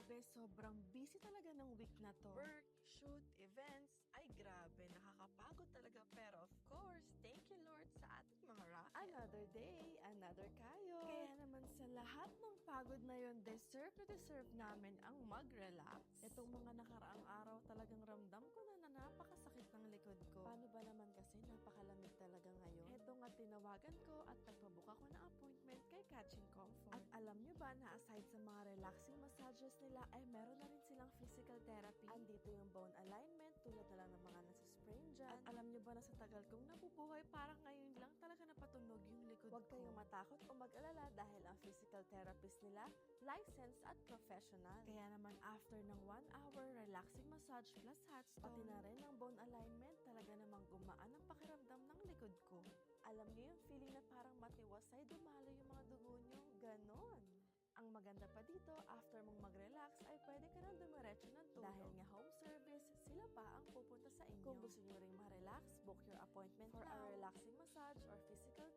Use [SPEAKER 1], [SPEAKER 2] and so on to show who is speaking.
[SPEAKER 1] Grabe, sobrang busy talaga ng week na to.
[SPEAKER 2] Work, shoot, events, ay grabe, nakakapagod talaga. Pero of course, thank you Lord sa ating mga rocket.
[SPEAKER 1] Another day, another kayo. Kaya naman sa lahat ng pagod na yon, deserve namin ang mag-relax. Itong mga nakaraang araw talagang ramdam ko na napakasakit ng likod ko. Paano ba naman kasi napakalamig talaga ngayon? Heto nga tinawagan ko at nagpabook ako ng appointment kay Catching Comfort. At alam nyo ba na aside sa mga relaxing massages nila, ay meron na rin silang physical therapy. Andito yung bone alignment, tulad na lang ng mga nasa sprain dyan. At alam nyo ba na sa tagal kong nabubuhay, parang ngayon lang talaga napatunog yung likod ko. Huwag kayong matakot o mag-alala dahil ang physical therapist nila, licensed at professional. Kaya naman after ng 1 hour relaxing massage plus hot stone, pati na rin ang bone alignment, talaga namang gumaan ang pakiramdam ng likod ko. Alam niyo yung feeling na parang matiwasay dumalo yung mga dugo nyo? Ganon. Ang maganda pa dito, after mong mag-relax ay pwede ka nang dumiretso ng tulog. Dahil nga home service, sila pa ang pupunta sa inyo. Kung gusto nyo ring ma-relax, book your appointment for a relaxing massage or physical